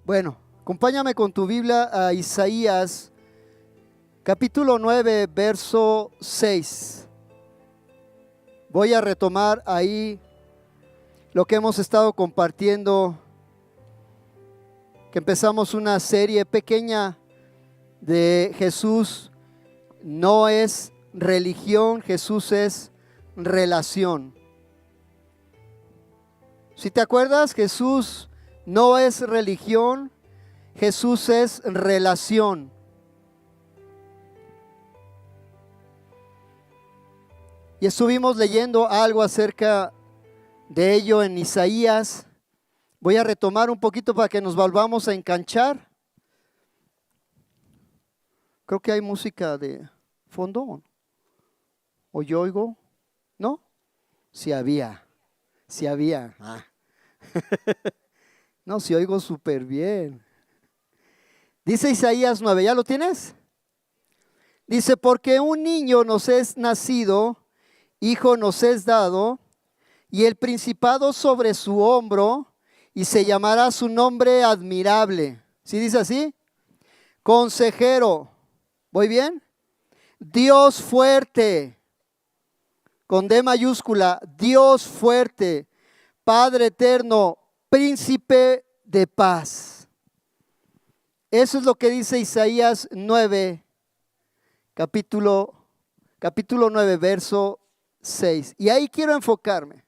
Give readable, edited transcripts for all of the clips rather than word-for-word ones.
Bueno, acompáñame con tu Biblia a Isaías, capítulo 9, verso 6. Voy a retomar ahí lo que hemos estado compartiendo, que empezamos una serie pequeña de Jesús. No es religión, Jesús es relación. Si te acuerdas, Jesús no es religión, Jesús es relación. Y estuvimos leyendo algo acerca de ello en Isaías. Voy a retomar un poquito para que nos volvamos a enganchar. Creo que hay música de fondo. ¿O yo oigo? ¿No? Sí había. No, sí oigo súper bien. Dice Isaías 9, ¿ya lo tienes? Dice, porque un niño nos es nacido, hijo nos es dado, y el principado sobre su hombro, y se llamará su nombre admirable. ¿Sí dice así? Consejero. ¿Voy bien? Dios fuerte. Con D mayúscula, Dios fuerte. Padre eterno, príncipe de paz. Eso es lo que dice Isaías 9, capítulo 9, verso 6. Y ahí quiero enfocarme.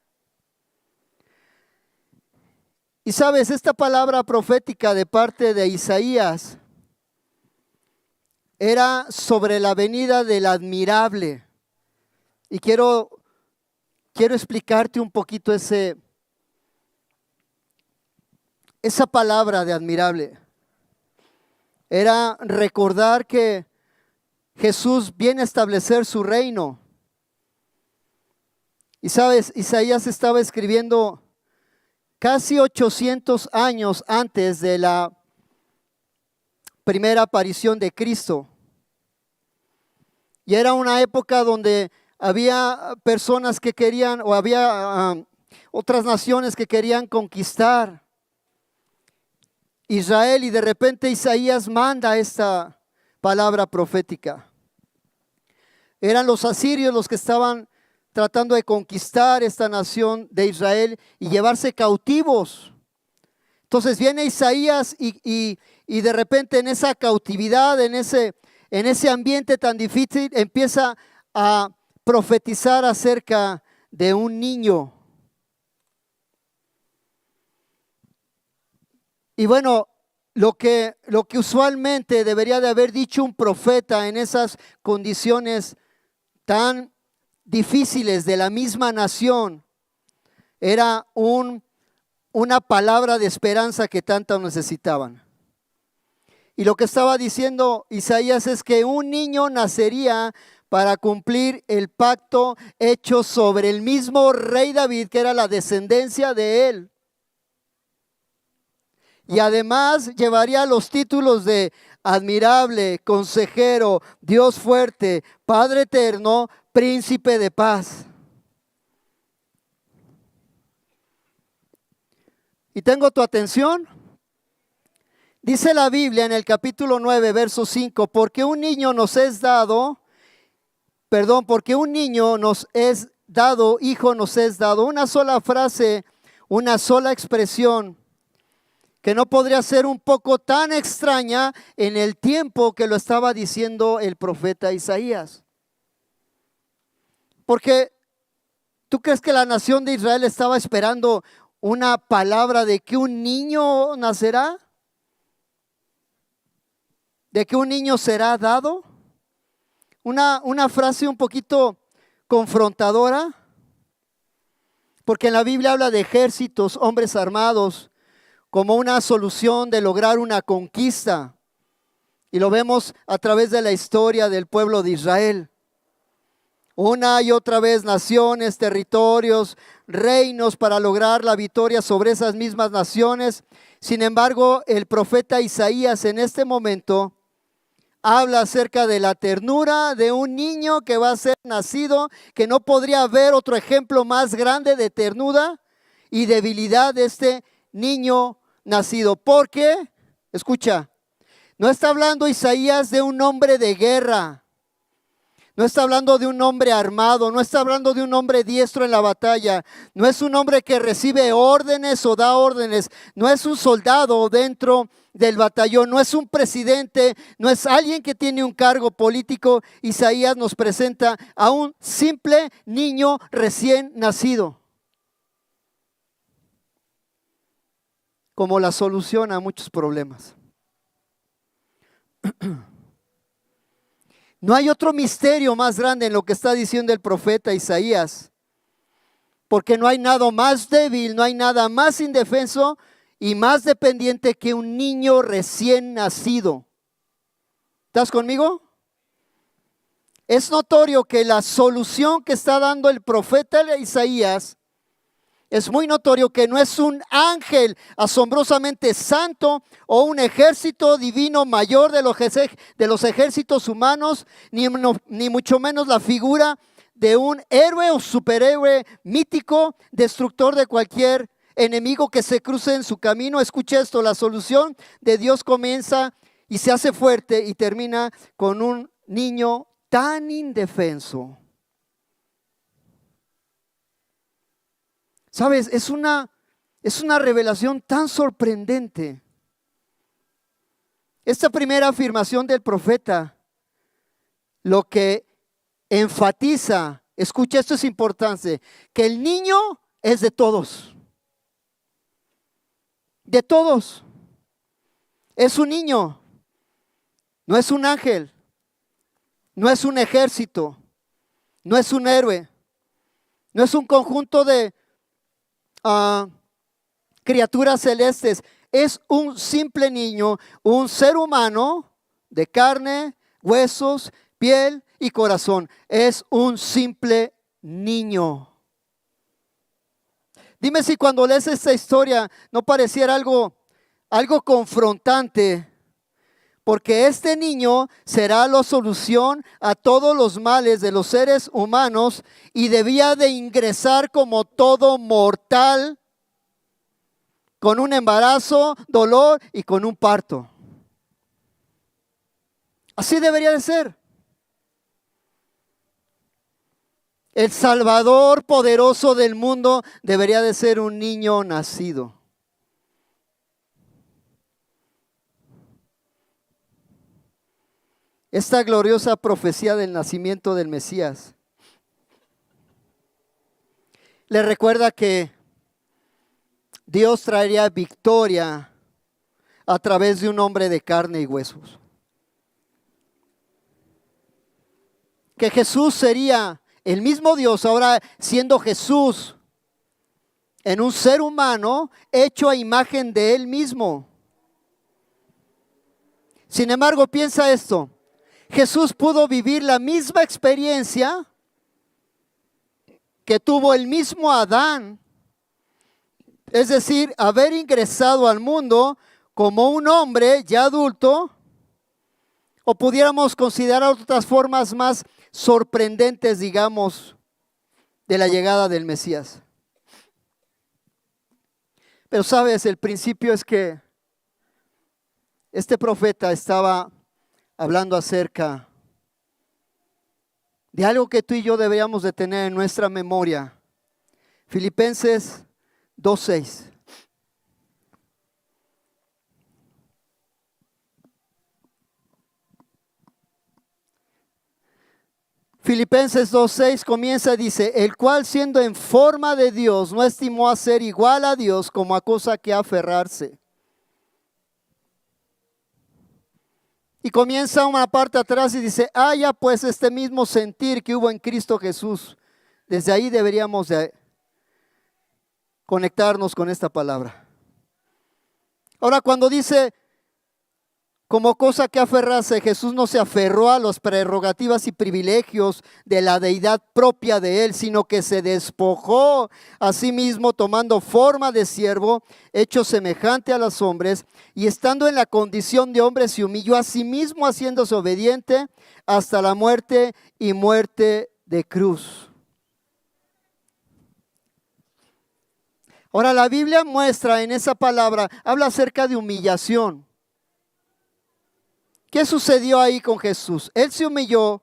Y sabes, esta palabra profética de parte de Isaías era sobre la venida del admirable. Y quiero explicarte un poquito esa palabra de admirable. Era recordar que Jesús viene a establecer su reino. Y sabes, Isaías estaba escribiendo casi 800 años antes de la primera aparición de Cristo. Y era una época donde había personas que querían, o había otras naciones que querían conquistar Israel, y de repente Isaías manda esta palabra profética. Eran los asirios los que estaban tratando de conquistar esta nación de Israel y llevarse cautivos. Entonces viene Isaías y de repente en esa cautividad, en ese ambiente tan difícil, empieza a profetizar acerca de un niño. Y bueno, lo que usualmente debería de haber dicho un profeta en esas condiciones tan difíciles de la misma nación, era una palabra de esperanza que tanto necesitaban. Y lo que estaba diciendo Isaías es que un niño nacería para cumplir el pacto hecho sobre el mismo rey David, que era la descendencia de él. Y además llevaría los títulos de admirable, consejero, Dios fuerte, Padre eterno, príncipe de paz. ¿Y tengo tu atención? Dice la Biblia en el capítulo 9, verso 5, porque un niño nos es dado, hijo nos es dado. Una sola frase, una sola expresión, que no podría ser un poco tan extraña en el tiempo que lo estaba diciendo el profeta Isaías. Porque ¿tú crees que la nación de Israel estaba esperando una palabra de que un niño nacerá? ¿De que un niño será dado? Una frase un poquito confrontadora, porque en la Biblia habla de ejércitos, hombres armados, como una solución de lograr una conquista. Y lo vemos a través de la historia del pueblo de Israel. Una y otra vez naciones, territorios, reinos para lograr la victoria sobre esas mismas naciones. Sin embargo, el profeta Isaías en este momento habla acerca de la ternura de un niño que va a ser nacido, que no podría haber otro ejemplo más grande de ternura y debilidad de este niño nacido. ¿Por qué? Escucha, no está hablando Isaías de un hombre de guerra. No está hablando de un hombre armado, no está hablando de un hombre diestro en la batalla, no es un hombre que recibe órdenes o da órdenes, no es un soldado dentro del batallón, no es un presidente, no es alguien que tiene un cargo político. Isaías nos presenta a un simple niño recién nacido como la solución a muchos problemas. No hay otro misterio más grande en lo que está diciendo el profeta Isaías, porque no hay nada más débil, no hay nada más indefenso y más dependiente que un niño recién nacido. ¿Estás conmigo? Es notorio que la solución que está dando el profeta Isaías es muy notorio que no es un ángel asombrosamente santo o un ejército divino mayor de los ejércitos humanos, ni mucho menos la figura de un héroe o superhéroe mítico, destructor de cualquier enemigo que se cruce en su camino. Escucha esto, la solución de Dios comienza y se hace fuerte y termina con un niño tan indefenso. ¿Sabes? Es una revelación tan sorprendente. Esta primera afirmación del profeta lo que enfatiza, escucha, esto es importante, que el niño es de todos. De todos. Es un niño, no es un ángel, no es un ejército, no es un héroe, no es un conjunto de criaturas celestes, es un simple niño, un ser humano de carne, huesos, piel y corazón. Es un simple niño. Dime si cuando lees esta historia no pareciera algo confrontante, porque este niño será la solución a todos los males de los seres humanos y debía de ingresar como todo mortal, con un embarazo, dolor y con un parto. Así debería de ser. El Salvador poderoso del mundo debería de ser un niño nacido. Esta gloriosa profecía del nacimiento del Mesías le recuerda que Dios traería victoria a través de un hombre de carne y huesos. Que Jesús sería el mismo Dios, ahora siendo Jesús en un ser humano hecho a imagen de Él mismo. Sin embargo, piensa esto. Jesús pudo vivir la misma experiencia que tuvo el mismo Adán. Es decir, haber ingresado al mundo como un hombre ya adulto, o pudiéramos considerar otras formas más sorprendentes, digamos, de la llegada del Mesías. Pero sabes, el principio es que este profeta estaba hablando acerca de algo que tú y yo deberíamos de tener en nuestra memoria. Filipenses 2:6. Filipenses 2:6 comienza y dice, el cual siendo en forma de Dios no estimó a ser igual a Dios como a cosa que aferrarse. Y comienza una parte atrás y dice, haya pues este mismo sentir que hubo en Cristo Jesús. Desde ahí deberíamos de conectarnos con esta palabra. Ahora, cuando dice como cosa que aferrarse, Jesús no se aferró a las prerrogativas y privilegios de la deidad propia de Él, sino que se despojó a sí mismo, tomando forma de siervo, hecho semejante a los hombres, y estando en la condición de hombre, se humilló a sí mismo, haciéndose obediente hasta la muerte y muerte de cruz. Ahora, la Biblia muestra en esa palabra, habla acerca de humillación. ¿Qué sucedió ahí con Jesús? Él se humilló,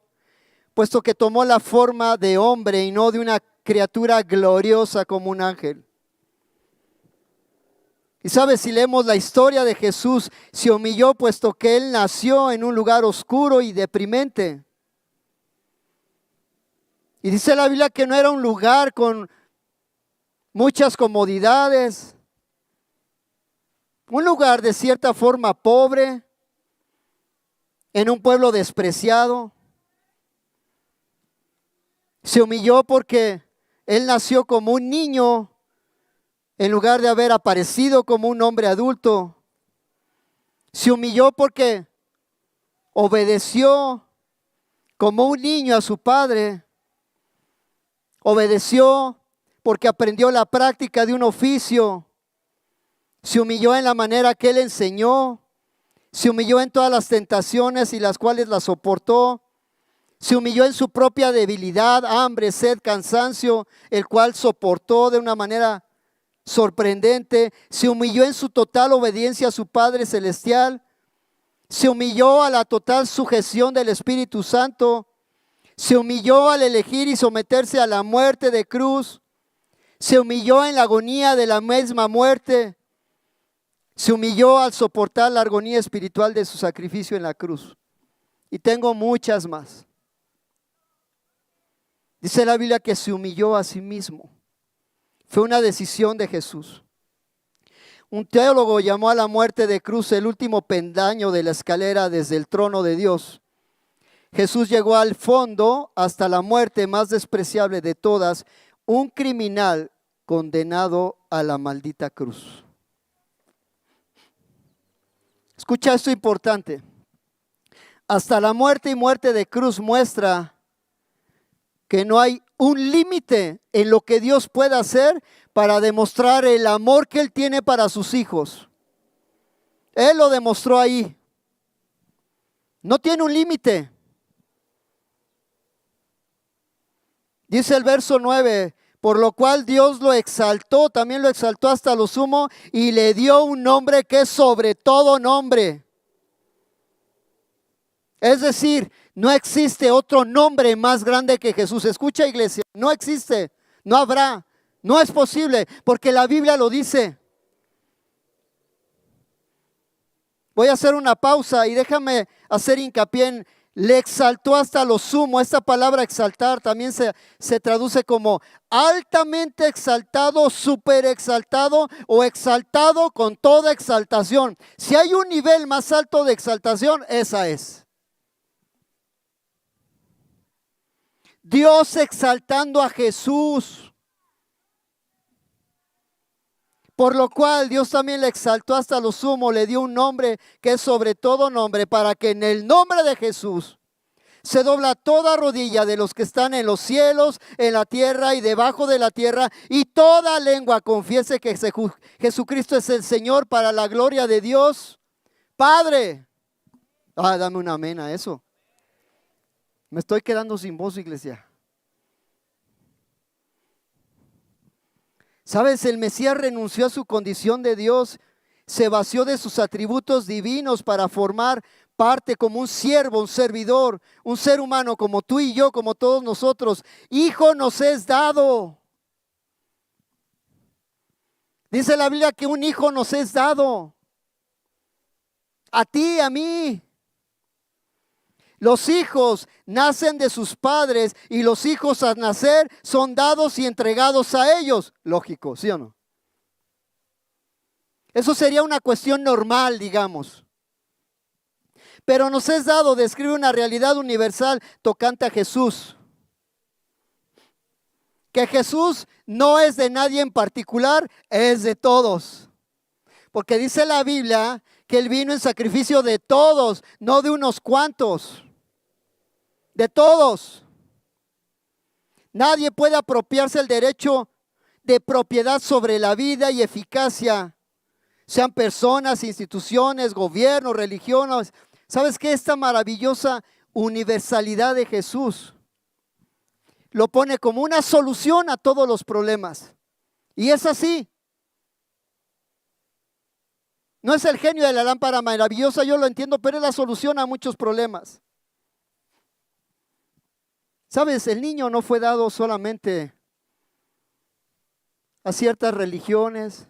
puesto que tomó la forma de hombre y no de una criatura gloriosa como un ángel. Y sabes, si leemos la historia de Jesús, se humilló puesto que Él nació en un lugar oscuro y deprimente. Y dice la Biblia que no era un lugar con muchas comodidades, un lugar de cierta forma pobre, en un pueblo despreciado. Se humilló porque Él nació como un niño en lugar de haber aparecido como un hombre adulto. Se humilló porque obedeció como un niño a su padre. Obedeció porque aprendió la práctica de un oficio. Se humilló en la manera que Él enseñó. Se humilló en todas las tentaciones y las cuales las soportó. Se humilló en su propia debilidad, hambre, sed, cansancio, el cual soportó de una manera sorprendente. Se humilló en su total obediencia a su Padre Celestial. Se humilló a la total sujeción del Espíritu Santo. Se humilló al elegir y someterse a la muerte de cruz. Se humilló en la agonía de la misma muerte. Se humilló al soportar la agonía espiritual de su sacrificio en la cruz. Y tengo muchas más. Dice la Biblia que se humilló a sí mismo. Fue una decisión de Jesús. Un teólogo llamó a la muerte de cruz el último peldaño de la escalera desde el trono de Dios. Jesús llegó al fondo hasta la muerte más despreciable de todas, un criminal condenado a la maldita cruz. Escucha esto importante. Hasta la muerte y muerte de cruz muestra que no hay un límite en lo que Dios pueda hacer para demostrar el amor que Él tiene para sus hijos. Él lo demostró ahí. No tiene un límite. Dice el verso 9, por lo cual Dios lo exaltó, también lo exaltó hasta lo sumo y le dio un nombre que es sobre todo nombre. Es decir, no existe otro nombre más grande que Jesús. Escucha, iglesia, no existe, no habrá, no es posible, porque la Biblia lo dice. Voy a hacer una pausa y déjame hacer hincapié en le exaltó hasta lo sumo. Esta palabra exaltar también se traduce como altamente exaltado, súper exaltado o exaltado con toda exaltación. Si hay un nivel más alto de exaltación, esa es. Dios exaltando a Jesús. Por lo cual Dios también le exaltó hasta lo sumo, le dio un nombre que es sobre todo nombre, para que en el nombre de Jesús se dobla toda rodilla de los que están en los cielos, en la tierra y debajo de la tierra, y toda lengua confiese que Jesucristo es el Señor, para la gloria de Dios Padre. Dame un amén a eso. Me estoy quedando sin voz, iglesia. ¿Sabes? El Mesías renunció a su condición de Dios, se vació de sus atributos divinos para formar parte como un siervo, un servidor, un ser humano como tú y yo, como todos nosotros. Hijo nos es dado. Dice la Biblia que un hijo nos es dado. A ti, a mí. Los hijos nacen de sus padres y los hijos al nacer son dados y entregados a ellos. Lógico, ¿sí o no? Eso sería una cuestión normal, digamos. Pero nos es dado, describe una realidad universal tocante a Jesús. Que Jesús no es de nadie en particular, es de todos. Porque dice la Biblia que Él vino en sacrificio de todos, no de unos cuantos. De todos. Nadie puede apropiarse el derecho de propiedad sobre la vida y eficacia, sean personas, instituciones, gobiernos, religiones. ¿Sabes qué? Esta maravillosa universalidad de Jesús lo pone como una solución a todos los problemas. Y es así. No es el genio de la lámpara maravillosa, yo lo entiendo, pero es la solución a muchos problemas. ¿Sabes? El niño no fue dado solamente a ciertas religiones,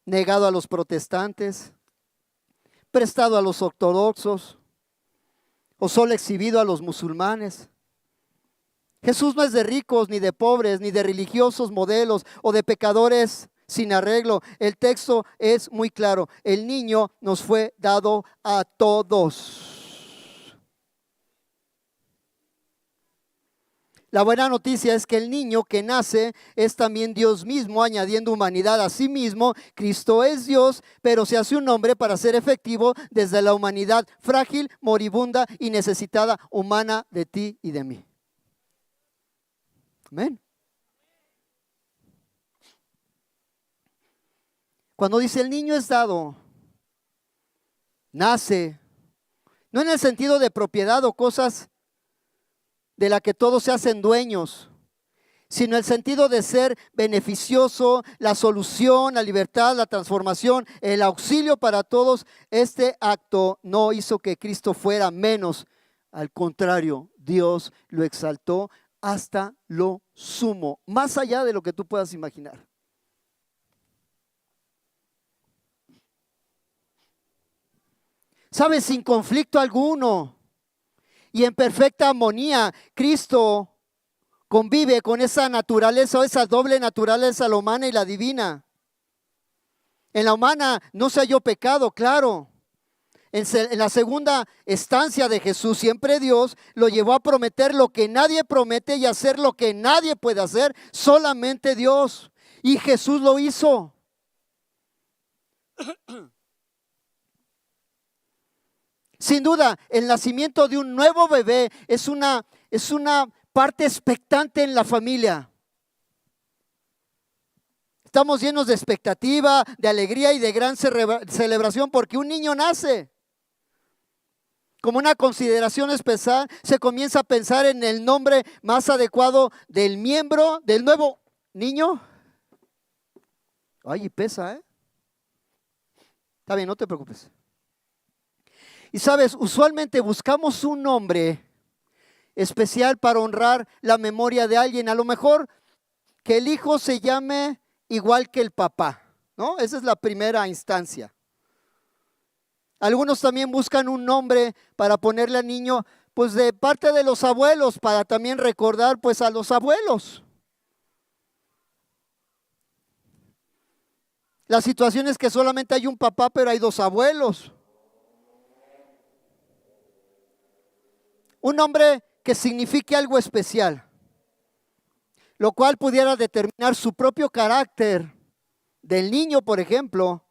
negado a los protestantes, prestado a los ortodoxos o solo exhibido a los musulmanes. Jesús no es de ricos, ni de pobres, ni de religiosos modelos o de pecadores sin arreglo. El texto es muy claro. El niño nos fue dado a todos. La buena noticia es que el niño que nace es también Dios mismo, añadiendo humanidad a sí mismo. Cristo es Dios, pero se hace un hombre para ser efectivo desde la humanidad frágil, moribunda y necesitada humana de ti y de mí. Amén. Cuando dice el niño es dado, nace, no en el sentido de propiedad o cosas de la que todos se hacen dueños, sino el sentido de ser beneficioso, la solución, la libertad, la transformación, el auxilio para todos. Este acto no hizo que Cristo fuera menos, al contrario, Dios lo exaltó hasta lo sumo, más allá de lo que tú puedas imaginar. ¿Sabes? Sin conflicto alguno y en perfecta armonía, Cristo convive con esa naturaleza o esa doble naturaleza, la humana y la divina. En la humana no se halló pecado, claro. En la segunda estancia de Jesús, siempre Dios lo llevó a prometer lo que nadie promete y hacer lo que nadie puede hacer, solamente Dios. Y Jesús lo hizo. Sin duda, el nacimiento de un nuevo bebé es una parte expectante en la familia. Estamos llenos de expectativa, de alegría y de gran celebración porque un niño nace. Como una consideración especial, se comienza a pensar en el nombre más adecuado del miembro del nuevo niño. Ay, y pesa, ¿eh? Está bien, no te preocupes. Y sabes, usualmente buscamos un nombre especial para honrar la memoria de alguien. A lo mejor que el hijo se llame igual que el papá, ¿no? Esa es la primera instancia. Algunos también buscan un nombre para ponerle al niño, pues de parte de los abuelos, para también recordar pues a los abuelos. La situación es que solamente hay un papá, pero hay dos abuelos. Un nombre que signifique algo especial, lo cual pudiera determinar su propio carácter del niño, por ejemplo,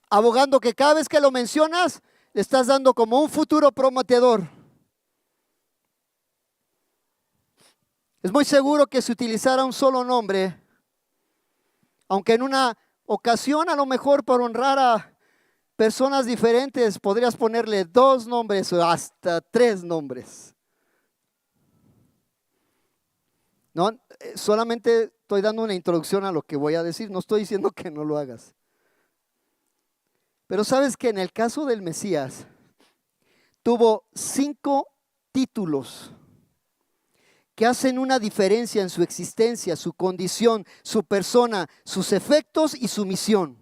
abogando que cada vez que lo mencionas, le estás dando como un futuro prometedor. Es muy seguro que si utilizara un solo nombre, aunque en una ocasión a lo mejor por honrar a personas diferentes, podrías ponerle 2 nombres o hasta 3 nombres. No, solamente estoy dando una introducción a lo que voy a decir, no estoy diciendo que no lo hagas. Pero sabes que en el caso del Mesías, tuvo 5 títulos que hacen una diferencia en su existencia, su condición, su persona, sus efectos y su misión.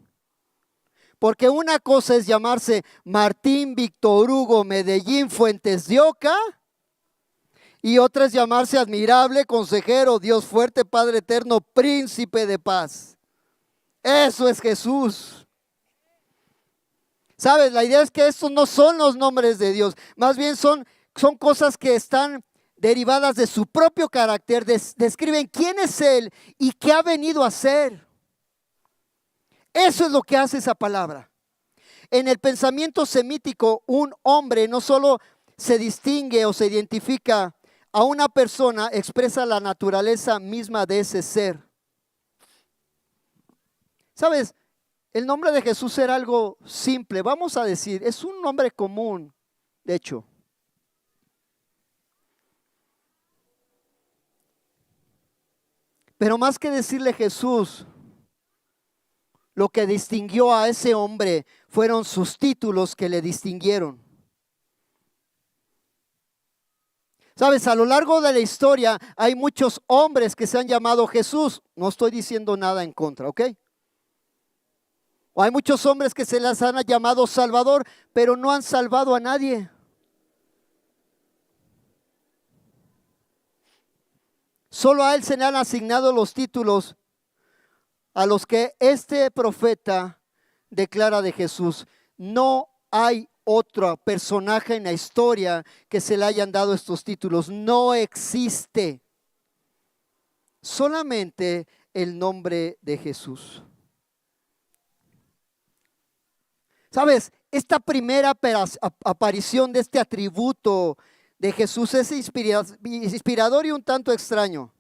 Porque una cosa es llamarse Martín, Víctor Hugo, Medellín, Fuentes de Oca, y otra es llamarse admirable, consejero, Dios fuerte, Padre eterno, príncipe de paz. Eso es Jesús. ¿Sabes? La idea es que estos no son los nombres de Dios, más bien son cosas que están derivadas de su propio carácter, describen quién es Él y qué ha venido a hacer. Eso es lo que hace esa palabra. En el pensamiento semítico, un hombre no solo se distingue o se identifica a una persona, expresa la naturaleza misma de ese ser. ¿Sabes? El nombre de Jesús era algo simple, vamos a decir, es un nombre común, de hecho. Pero más que decirle Jesús, lo que distinguió a ese hombre fueron sus títulos que le distinguieron. Sabes, a lo largo de la historia hay muchos hombres que se han llamado Jesús. No estoy diciendo nada en contra, ¿ok? O hay muchos hombres que se les han llamado Salvador, pero no han salvado a nadie. Solo a él se le han asignado los títulos a los que este profeta declara de Jesús. No hay otro personaje en la historia que se le hayan dado estos títulos. No existe. Solamente el nombre de Jesús. ¿Sabes? Esta primera aparición de este atributo de Jesús es inspirador y un tanto extraño.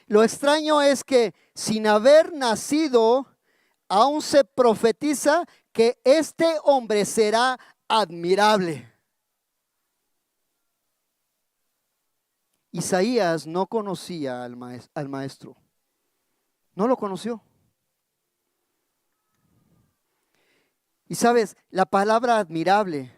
Lo extraño es que sin haber nacido, aún se profetiza que este hombre será admirable. Isaías no conocía al maestro. No lo conoció. Y sabes, la palabra admirable,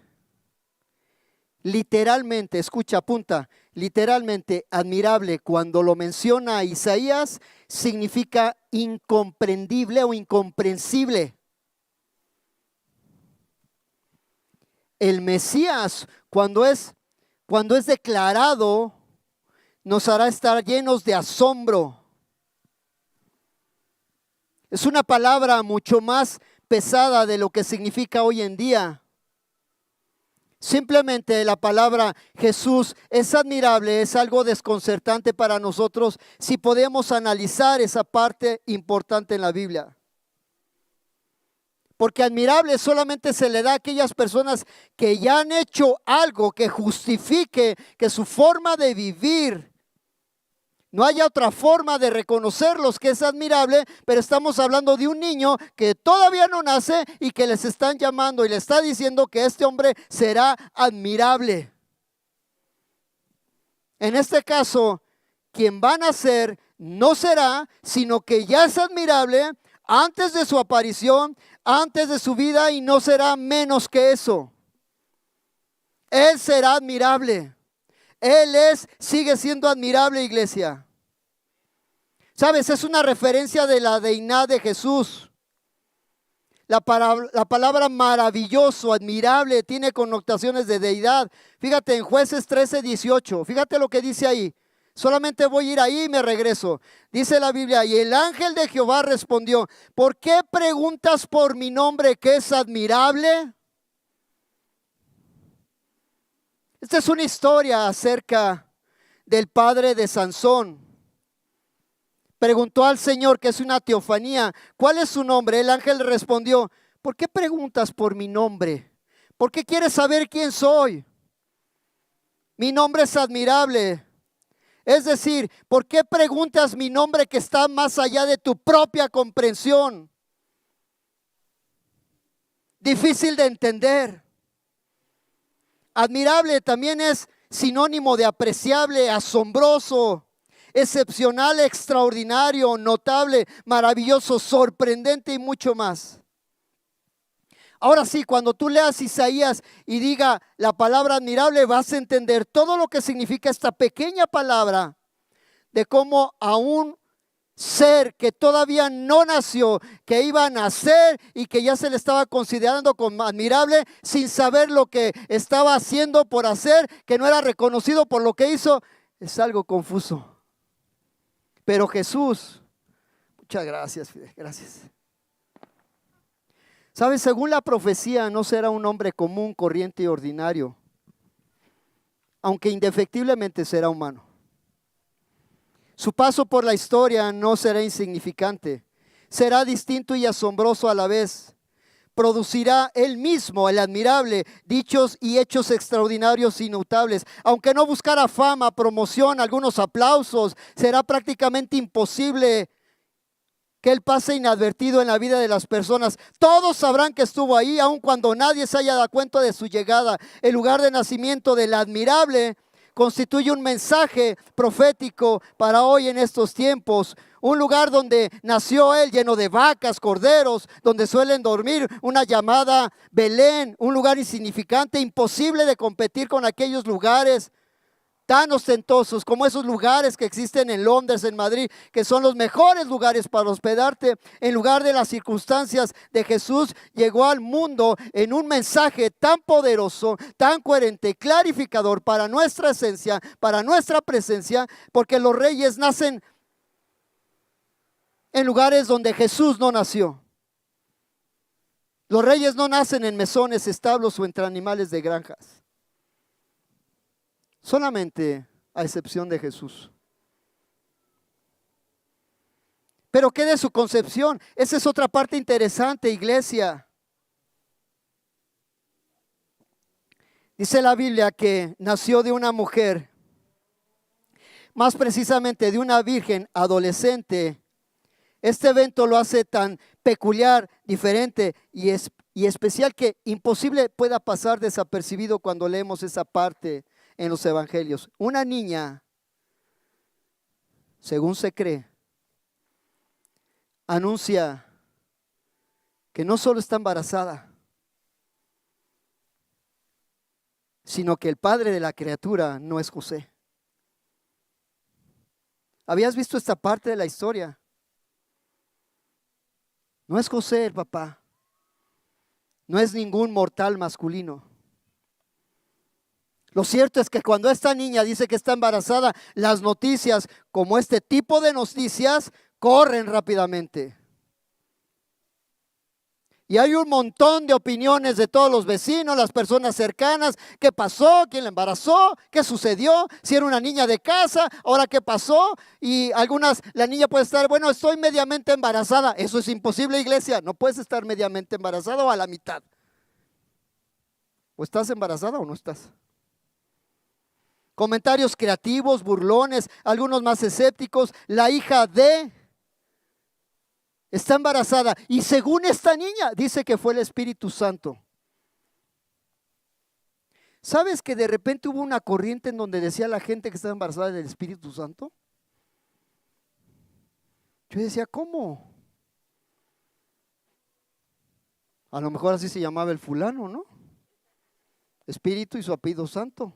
literalmente, escucha, apunta, literalmente admirable, cuando lo menciona Isaías, significa incomprendible o incomprensible. El Mesías, cuando es declarado, nos hará estar llenos de asombro. Es una palabra mucho más pesada de lo que significa hoy en día. Simplemente la palabra Jesús es admirable, es algo desconcertante para nosotros si podemos analizar esa parte importante en la Biblia. Porque admirable solamente se le da a aquellas personas que ya han hecho algo que justifique que su forma de vivir, no haya otra forma de reconocerlos que es admirable, pero estamos hablando de un niño que todavía no nace y que les están llamando y le está diciendo que este hombre será admirable. En este caso, quien va a nacer no será, sino que ya es admirable antes de su aparición, antes de su vida, y no será menos que eso. Él será admirable. Él sigue siendo admirable, iglesia. ¿Sabes? Es una referencia de la deidad de Jesús. La palabra maravilloso, admirable, tiene connotaciones de deidad. Fíjate en Jueces 13:18. Fíjate lo que dice ahí. Solamente voy a ir ahí y me regreso. Dice la Biblia, y el ángel de Jehová respondió, ¿por qué preguntas por mi nombre que es admirable? Esta es una historia acerca del padre de Sansón. Preguntó al Señor, que es una teofanía, ¿cuál es su nombre? El ángel respondió, ¿por qué preguntas por mi nombre? ¿Por qué quieres saber quién soy? Mi nombre es admirable. Es decir, ¿por qué preguntas mi nombre que está más allá de tu propia comprensión? Difícil de entender. Admirable también es sinónimo de apreciable, asombroso, excepcional, extraordinario, notable, maravilloso, sorprendente y mucho más. Ahora sí, cuando tú leas Isaías y diga la palabra admirable, vas a entender todo lo que significa esta pequeña palabra de cómo a un ser que todavía no nació, que iba a nacer y que ya se le estaba considerando como admirable sin saber lo que estaba haciendo por hacer, que no era reconocido por lo que hizo, es algo confuso. Pero Jesús, muchas gracias, Fidel, gracias. ¿Sabes? Según la profecía, no será un hombre común, corriente y ordinario, aunque indefectiblemente será humano. Su paso por la historia no será insignificante, será distinto y asombroso a la vez. Producirá él mismo, el admirable, dichos y hechos extraordinarios y notables. Aunque no buscara fama, promoción, algunos aplausos, será prácticamente imposible que él pase inadvertido en la vida de las personas. Todos sabrán que estuvo ahí, aun cuando nadie se haya dado cuenta de su llegada. El lugar de nacimiento del admirable constituye un mensaje profético para hoy en estos tiempos, Un lugar donde nació él, lleno de vacas, corderos, donde suelen dormir, una llamada Belén, un lugar insignificante, imposible de competir con aquellos lugares tan ostentosos como esos lugares que existen en Londres, en Madrid, que son los mejores lugares para hospedarte. En lugar de las circunstancias de Jesús, llegó al mundo en un mensaje tan poderoso, tan coherente, clarificador para nuestra esencia, para nuestra presencia, porque los reyes nacen en lugares donde Jesús no nació. Los reyes no nacen en mesones, establos o entre animales de granjas. Solamente a excepción de Jesús. Pero ¿qué de su concepción? Esa es otra parte interesante, iglesia. Dice la Biblia que nació de una mujer, más precisamente de una virgen adolescente. Este evento lo hace tan peculiar, diferente y especial que imposible pueda pasar desapercibido cuando leemos esa parte en los evangelios. Una niña, según se cree, anuncia que no solo está embarazada, sino que el padre de la criatura no es José. ¿Habías visto esta parte de la historia? No es José el papá, no es ningún mortal masculino. Lo cierto es que cuando esta niña dice que está embarazada, las noticias, como este tipo de noticias, corren rápidamente. Y hay un montón de opiniones de todos los vecinos, las personas cercanas. ¿Qué pasó? ¿Quién la embarazó? ¿Qué sucedió? Si era una niña de casa, ¿ahora qué pasó? Y algunas, la niña puede estar, bueno, estoy mediamente embarazada. Eso es imposible, iglesia. No puedes estar mediamente embarazada o a la mitad. O estás embarazada o no estás. Comentarios creativos, burlones, algunos más escépticos. La hija de está embarazada y según esta niña dice que fue el Espíritu Santo. ¿Sabes que de repente hubo una corriente en donde decía la gente que estaba embarazada del Espíritu Santo? Yo decía, ¿cómo? A lo mejor así se llamaba el fulano, ¿no? Espíritu y su apellido Santo.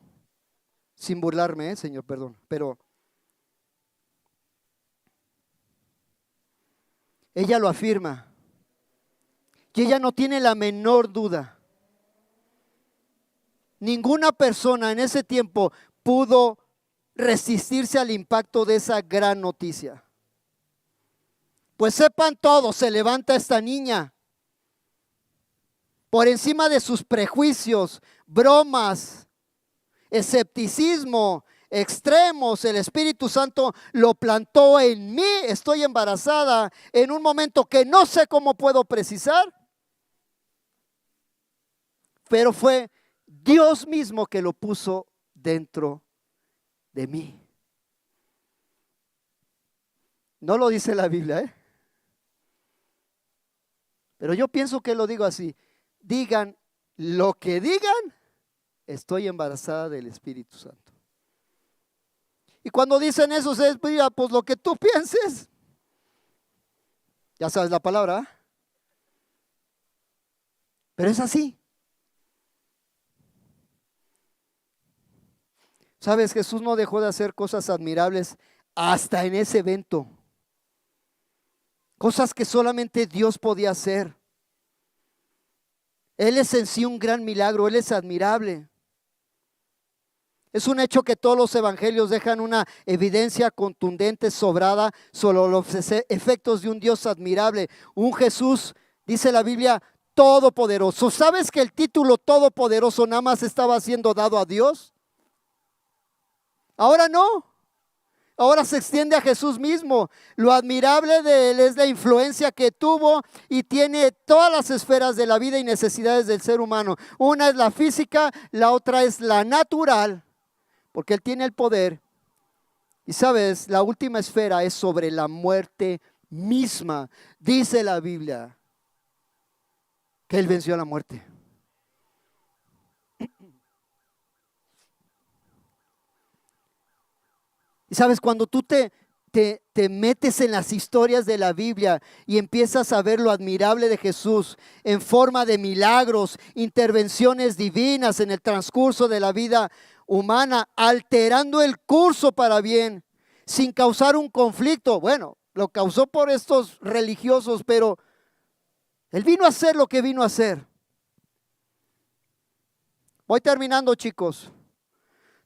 Sin burlarme, Señor, perdón, pero ella lo afirma. Y ella no tiene la menor duda. Ninguna persona en ese tiempo pudo resistirse al impacto de esa gran noticia. Pues sepan todos, se levanta esta niña. Por encima de sus prejuicios, bromas, escepticismo extremos, el Espíritu Santo lo plantó en mí. Estoy embarazada en un momento que no sé cómo puedo precisar, pero fue Dios mismo que lo puso dentro de mí. No lo dice la Biblia, ¿eh? Pero yo pienso que lo digo así. Digan lo que digan, estoy embarazada del Espíritu Santo. Y cuando dicen eso, es pues lo que tú pienses. Ya sabes la palabra, ¿eh? Pero es así. Sabes, Jesús no dejó de hacer cosas admirables hasta en ese evento. Cosas que solamente Dios podía hacer. Él es en sí un gran milagro, Él es admirable. Es un hecho que todos los evangelios dejan una evidencia contundente, sobrada, sobre los efectos de un Dios admirable. Un Jesús, dice la Biblia, todopoderoso. ¿Sabes que el título todopoderoso nada más estaba siendo dado a Dios? Ahora no. Ahora se extiende a Jesús mismo. Lo admirable de Él es la influencia que tuvo y tiene todas las esferas de la vida y necesidades del ser humano. Una es la física, la otra es la natural, porque Él tiene el poder. Y sabes, la última esfera es sobre la muerte misma. Dice la Biblia que Él venció a la muerte. Y sabes, cuando tú te te metes en las historias de la Biblia y empiezas a ver lo admirable de Jesús en forma de milagros, intervenciones divinas en el transcurso de la vida humana, alterando el curso para bien, sin causar un conflicto. Bueno, lo causó por estos religiosos, pero Él vino a hacer lo que vino a hacer. Voy terminando, chicos.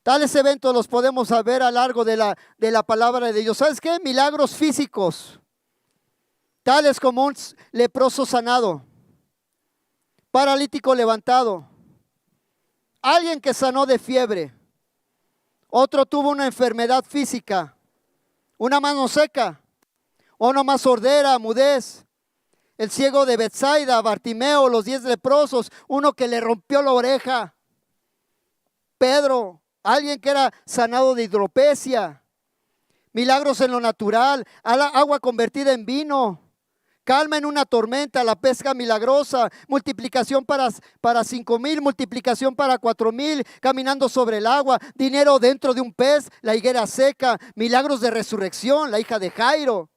Tales eventos los podemos ver a lo largo de la palabra de Dios. ¿Sabes qué? Milagros físicos, tales como un leproso sanado, paralítico levantado, alguien que sanó de fiebre, otro tuvo una enfermedad física, una mano seca, una más sordera, mudez, el ciego de Betsaida, Bartimeo, los 10 leprosos, uno que le rompió la oreja, Pedro, alguien que era sanado de hidropesia, milagros en lo natural, agua convertida en vino, calma en una tormenta, la pesca milagrosa, multiplicación para 5,000, multiplicación para 4,000, caminando sobre el agua, dinero dentro de un pez, la higuera seca, milagros de resurrección, la hija de Jairo,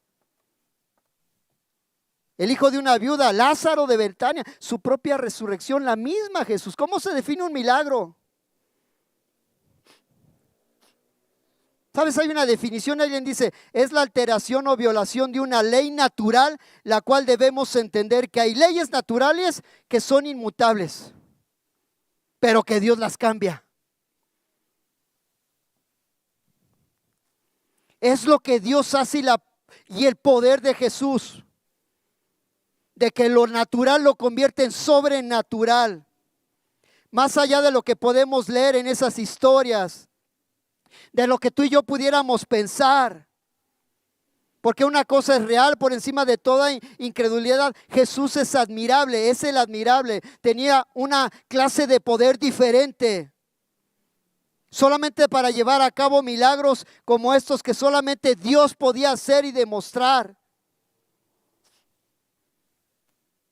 el hijo de una viuda, Lázaro de Betania, su propia resurrección, la misma Jesús. ¿Cómo se define un milagro? ¿Sabes? Hay una definición, alguien dice, es la alteración o violación de una ley natural, la cual debemos entender que hay leyes naturales que son inmutables, pero que Dios las cambia. Es lo que Dios hace y el poder de Jesús, de que lo natural lo convierte en sobrenatural, más allá de lo que podemos leer en esas historias, de lo que tú y yo pudiéramos pensar. Porque una cosa es real por encima de toda incredulidad. Jesús es admirable, es el admirable. Tenía una clase de poder diferente. Solamente para llevar a cabo milagros como estos que solamente Dios podía hacer y demostrar.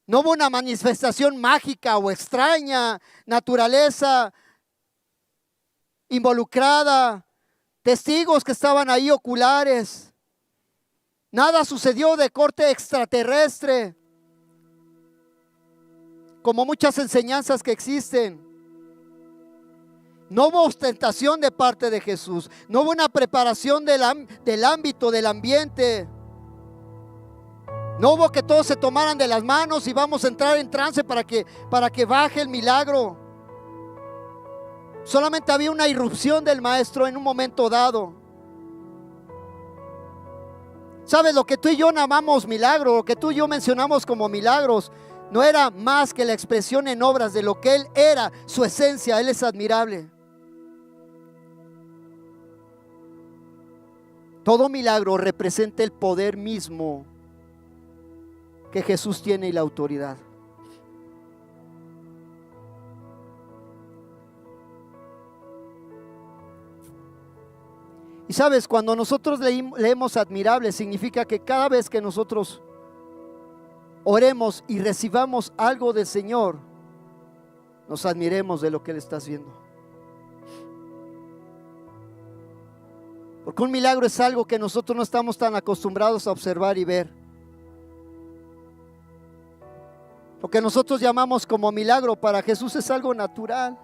No hubo una manifestación mágica o extraña, naturaleza involucrada, testigos que estaban ahí oculares. Nada sucedió de corte extraterrestre, como muchas enseñanzas que existen. No hubo ostentación de parte de Jesús. No hubo una preparación del ámbito, del ambiente. No hubo que todos se tomaran de las manos y vamos a entrar en trance para que baje el milagro. Solamente había una irrupción del maestro en un momento dado. ¿Sabes? Lo que tú y yo llamamos milagro, lo que tú y yo mencionamos como milagros, no era más que la expresión en obras de lo que Él era, su esencia. Él es admirable. Todo milagro representa el poder mismo que Jesús tiene y la autoridad. Y sabes, cuando nosotros leemos admirable, significa que cada vez que nosotros oremos y recibamos algo del Señor, nos admiremos de lo que Él está haciendo. Porque un milagro es algo que nosotros no estamos tan acostumbrados a observar y ver. Lo que nosotros llamamos como milagro para Jesús es algo natural.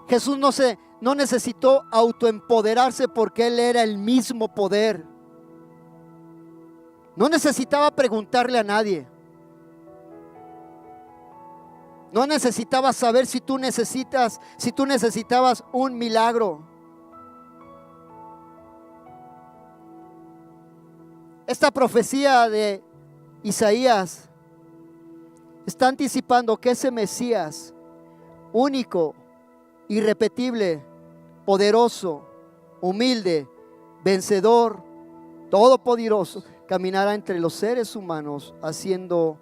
Jesús no necesitó autoempoderarse porque Él era el mismo poder. No necesitaba preguntarle a nadie. No necesitaba saber si tú necesitabas un milagro. Esta profecía de Isaías está anticipando que ese Mesías único, irrepetible, poderoso, humilde, vencedor, todopoderoso, caminará entre los seres humanos haciendo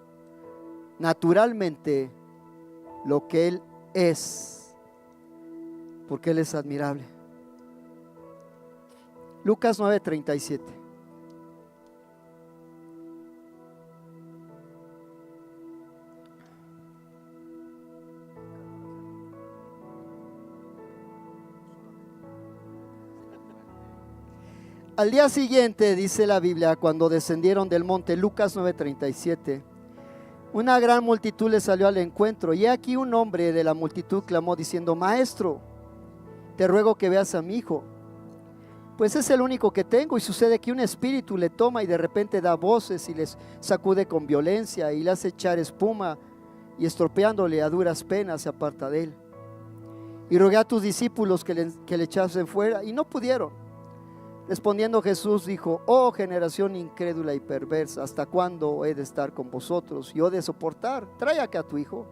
naturalmente lo que Él es, porque Él es admirable. Lucas 9:37. Al día siguiente, dice la Biblia, cuando descendieron del monte, Lucas 9:37, una gran multitud le salió al encuentro, y aquí un hombre de la multitud clamó diciendo: Maestro, te ruego que veas a mi hijo, pues es el único que tengo, y sucede que un espíritu le toma y de repente da voces y les sacude con violencia y le hace echar espuma, y estropeándole a duras penas se aparta de él. Y rogué a tus discípulos que le echasen fuera, y no pudieron. Respondiendo Jesús dijo: oh generación incrédula y perversa, ¿hasta cuándo he de estar con vosotros y he de soportar? Trae acá a tu hijo.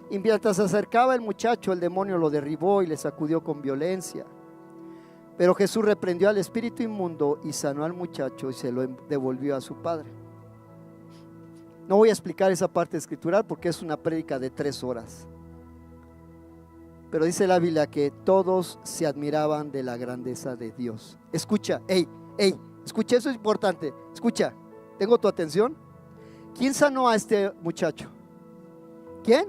Y mientras se acercaba el muchacho, el demonio lo derribó y le sacudió con violencia. Pero Jesús reprendió al espíritu inmundo y sanó al muchacho y se lo devolvió a su padre. No voy a explicar esa parte escritural porque es una prédica de 3 horas. Pero dice la Biblia que todos se admiraban de la grandeza de Dios. Escucha, escucha, eso es importante. Escucha, ¿tengo tu atención? ¿Quién sanó a este muchacho? ¿Quién?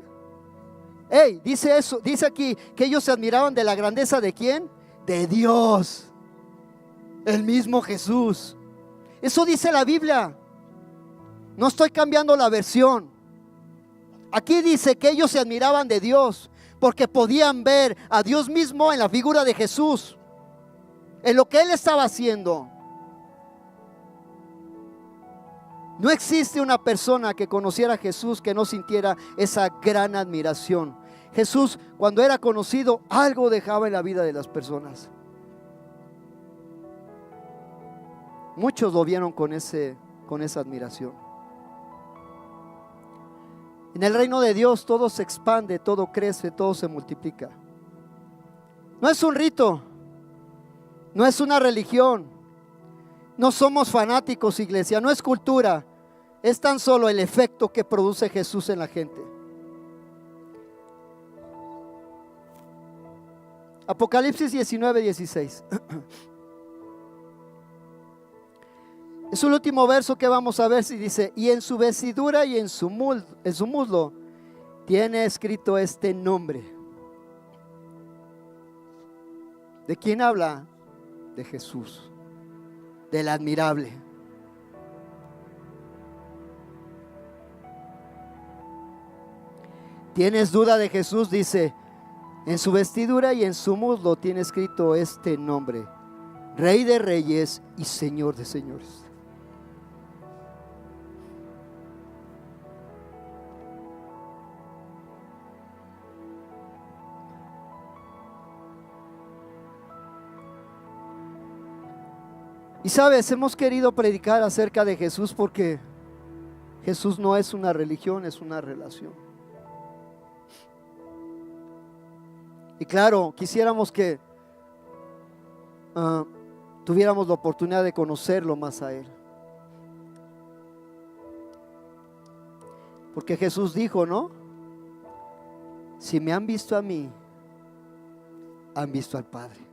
Dice eso, dice aquí que ellos se admiraban de la grandeza de ¿quién? De Dios, el mismo Jesús. Eso dice la Biblia. No estoy cambiando la versión. Aquí dice que ellos se admiraban de Dios porque podían ver a Dios mismo en la figura de Jesús, en lo que Él estaba haciendo. No existe una persona que conociera a Jesús que no sintiera esa gran admiración. Jesús, cuando era conocido, algo dejaba en la vida de las personas. Muchos lo vieron con esa admiración. En el reino de Dios todo se expande, todo crece, todo se multiplica. No es un rito, no es una religión, no somos fanáticos, iglesia, no es cultura, es tan solo el efecto que produce Jesús en la gente. Apocalipsis 19:16. Es el último verso que vamos a ver, si dice: y en su vestidura y en su muslo tiene escrito este nombre. ¿De quién habla? De Jesús, del admirable. ¿Tienes duda de Jesús? Dice: en su vestidura y en su muslo tiene escrito este nombre: Rey de Reyes y Señor de Señores. Y sabes, hemos querido predicar acerca de Jesús porque Jesús no es una religión, es una relación. Y claro, quisiéramos que tuviéramos la oportunidad de conocerlo más a Él. Porque Jesús dijo, ¿no? Si me han visto a mí, han visto al Padre.